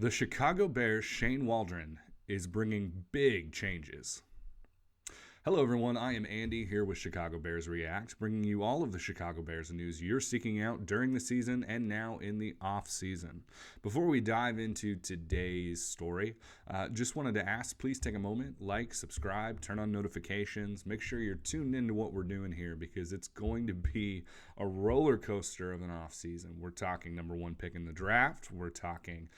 The Chicago Bears Shane Waldron is bringing big changes. Hello, everyone. I am Andy here with Chicago Bears React, bringing you all of the Chicago Bears news you're seeking out during the season and now in the off season. Before we dive into today's story, just wanted to ask, please take a moment, like, subscribe, turn on notifications, make sure you're tuned into what we're doing here because it's going to be a roller coaster of an off season. We're talking number one pick in the draft. We're talking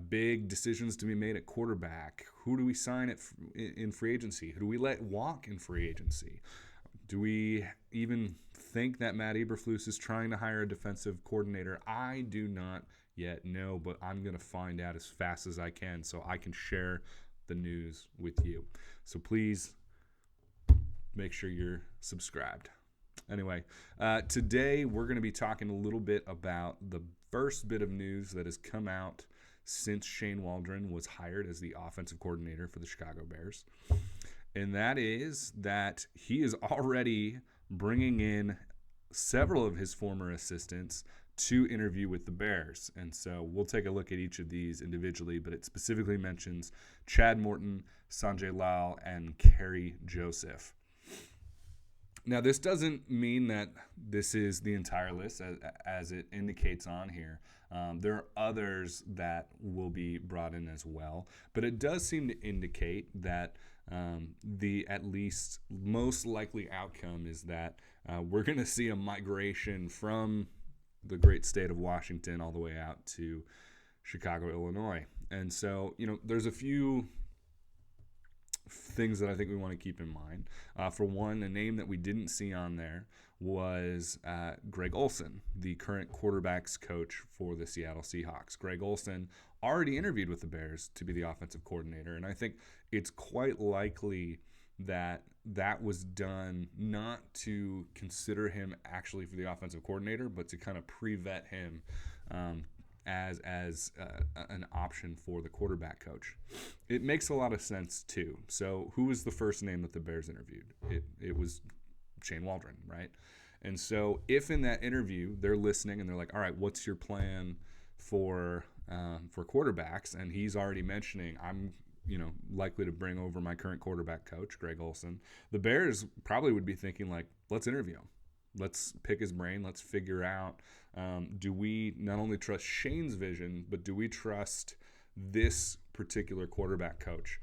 big decisions to be made at quarterback. Who do we sign in free agency? Who do we let walk in free agency? Do we even think that Matt Eberflus is trying to hire a defensive coordinator? I do not yet know, but I'm going to find out as fast as I can so I can share the news with you. So please make sure you're subscribed. Anyway, today we're going to be talking a little bit about the first bit of news that has come out since Shane Waldron was hired as the offensive coordinator for the Chicago Bears. And that is that he is already bringing in several of his former assistants to interview with the Bears. And so we'll take a look at each of these individually, but it specifically mentions Chad Morton, Sanjay Lal, and Kerry Joseph. Now, this doesn't mean that this is the entire list, as it indicates on here. There are others that will be brought in as well, but it does seem to indicate that the at least most likely outcome is that we're going to see a migration from the great state of Washington all the way out to Chicago, Illinois. And so, there's a few things that I think we want to keep in mind. For one, a name that we didn't see on there was Greg Olsen, the current quarterbacks coach for the Seattle Seahawks. Greg Olsen already interviewed with the Bears to be the offensive coordinator, and I think it's quite likely that that was done not to consider him actually for the offensive coordinator, but to kind of pre-vet him as an option for the quarterback coach. It makes a lot of sense too. So who was the first name that the Bears interviewed? It was Shane Waldron, right? And so if in that interview they're listening and they're like, all right, what's your plan for quarterbacks? And he's already mentioning, I'm likely to bring over my current quarterback coach, Greg Olsen. The Bears probably would be thinking like, let's interview him. Let's pick his brain. Let's figure out, do we not only trust Shane's vision, but do we trust this particular quarterback coach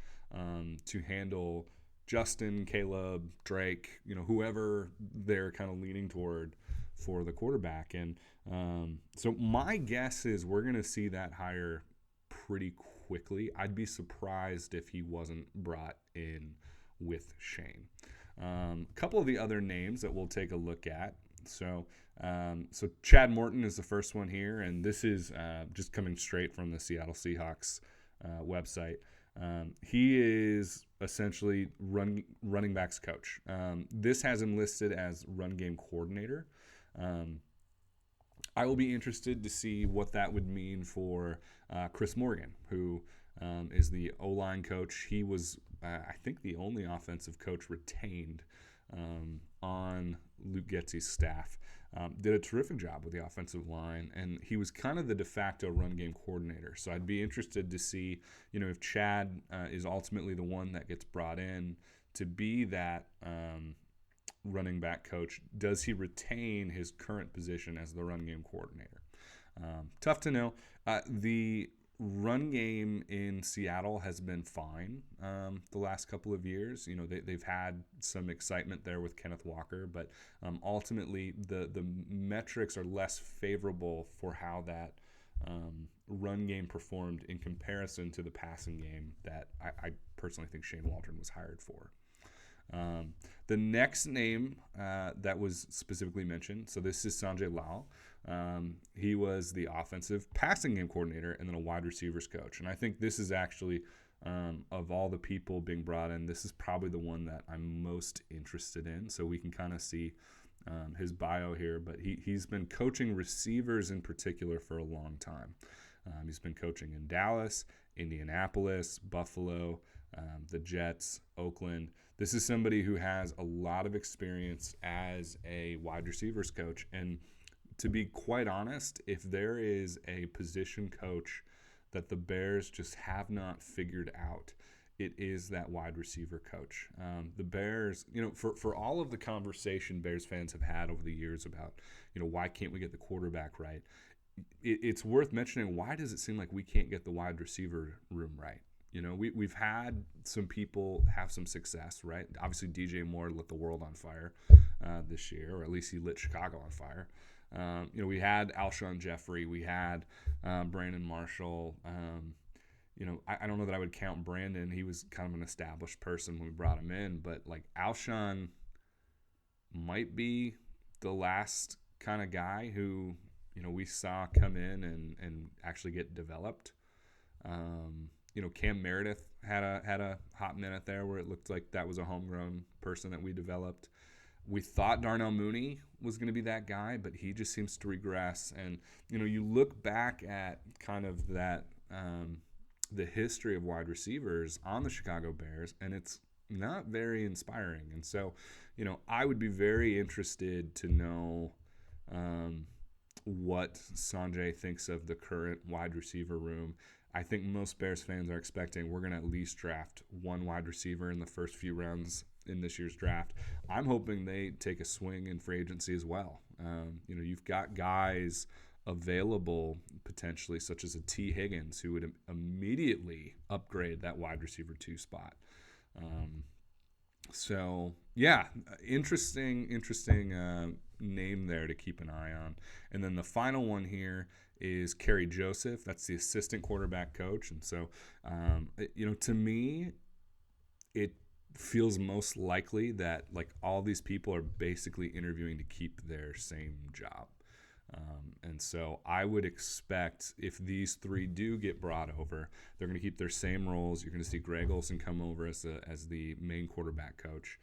to handle Justin, Caleb, Drake, whoever they're kind of leaning toward for the quarterback. And so my guess is we're going to see that hire pretty quickly. I'd be surprised if he wasn't brought in with Shane. A couple of the other names that we'll take a look at. So Chad Morton is the first one here, and this is just coming straight from the Seattle Seahawks website. He is essentially running backs coach. This has him listed as run game coordinator. I will be interested to see what that would mean for Chris Morgan, who is the O-line coach. He was, I think, the only offensive coach retained on Luke Getzey's staff. Did a terrific job with the offensive line, and he was kind of the de facto run game coordinator. So I'd be interested to see, if Chad is ultimately the one that gets brought in to be that running back coach. Does he retain his current position as the run game coordinator? Tough to know. The run game in Seattle has been fine the last couple of years. They've had some excitement there with Kenneth Walker, but ultimately the metrics are less favorable for how that run game performed in comparison to the passing game that I personally think Shane Waldron was hired for. The next name that was specifically mentioned, so this is Sanjay Lal. He was the offensive passing game coordinator and then a wide receivers coach. And I think this is actually, of all the people being brought in, this is probably the one that I'm most interested in. So we can kind of see his bio here. But he's been coaching receivers in particular for a long time. He's been coaching in Dallas, Indianapolis, Buffalo, the Jets, Oakland. This is somebody who has a lot of experience as a wide receivers coach. And to be quite honest, if there is a position coach that the Bears just have not figured out. It is that wide receiver coach. The Bears, for all of the conversation Bears fans have had over the years about, why can't we get the quarterback right? It's worth mentioning, why does it seem like we can't get the wide receiver room right? We've had some people have some success, right? Obviously, DJ Moore lit the world on fire this year, or at least he lit Chicago on fire. We had Alshon Jeffrey, we had Brandon Marshall. I don't know that I would count Brandon. He was kind of an established person when we brought him in, but like Alshon might be the last kind of guy who, we saw come in and actually get developed. Cam Meredith had a hot minute there where it looked like that was a homegrown person that we developed. We thought Darnell Mooney was going to be that guy, but he just seems to regress. And, you look back at kind of that the history of wide receivers on the Chicago Bears, and it's not very inspiring. And so, I would be very interested to know what Sanjay thinks of the current wide receiver room. I think most Bears fans are expecting we're going to at least draft one wide receiver in the first few rounds in this year's draft. I'm hoping they take a swing in free agency as well. You've got guys available potentially, such as a T. Higgins, who would immediately upgrade that wide receiver 2 spot. Interesting name there to keep an eye on. And then the final one here is Kerry Joseph. That's the assistant quarterback coach. And so, to me, it feels most likely that like all these people are basically interviewing to keep their same job. And so I would expect if these 3 do get brought over, they're going to keep their same roles. You're going to see Greg Olsen come over as the main quarterback coach.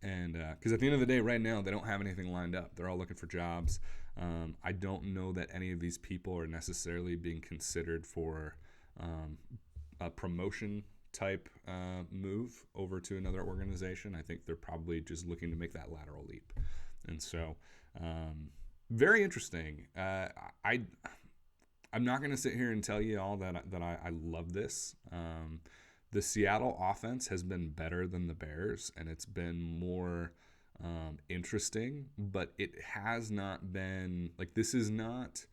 Because at the end of the day, right now, they don't have anything lined up. They're all looking for jobs. I don't know that any of these people are necessarily being considered for a promotion type move over to another organization. I think they're probably just looking to make that lateral leap. And so, very interesting. I'm not going to sit here and tell you all that I love this. The Seattle offense has been better than the Bears, and it's been more interesting, but it has not been like this is not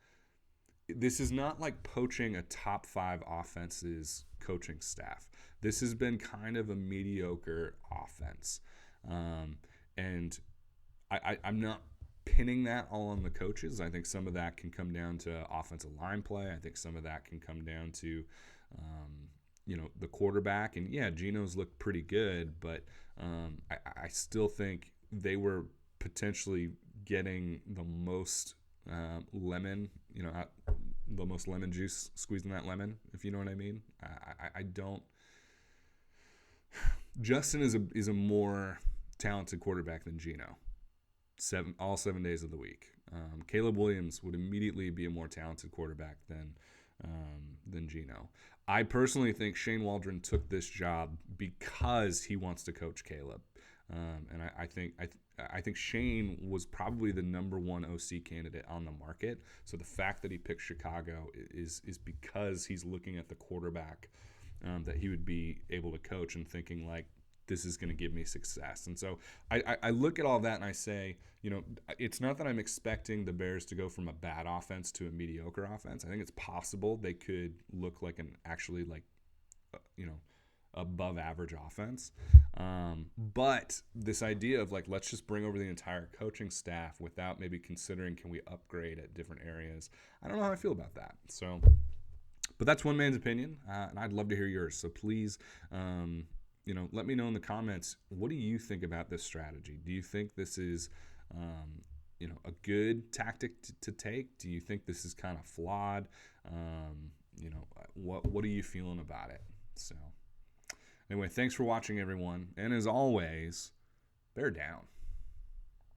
like poaching a top 5 offense's coaching staff. This has been kind of a mediocre offense, and I'm not pinning that all on the coaches. I think some of that can come down to offensive line play. I think some of that can come down to the quarterback. And yeah, Geno's looked pretty good, but I still think they were potentially getting the most lemon, the most lemon juice squeezing that lemon, if you know what I mean. I don't. Justin is a more talented quarterback than Geno. All 7 days of the week. Caleb Williams would immediately be a more talented quarterback than Geno. I personally think Shane Waldron took this job because he wants to coach Caleb, and I think Shane was probably the number 1 OC candidate on the market. So the fact that he picked Chicago is because he's looking at the quarterback that he would be able to coach and thinking like, this is going to give me success. And so I look at all that and I say, it's not that I'm expecting the Bears to go from a bad offense to a mediocre offense. I think it's possible they could look like an actually above average offense. But this idea of like, let's just bring over the entire coaching staff without maybe considering, can we upgrade at different areas? I don't know how I feel about that. So, but that's one man's opinion. And I'd love to hear yours. So please, let me know in the comments, what do you think about this strategy? Do you think this is, a good tactic to take? Do you think this is kind of flawed? What are you feeling about it? So anyway, thanks for watching, everyone. And as always, bear down.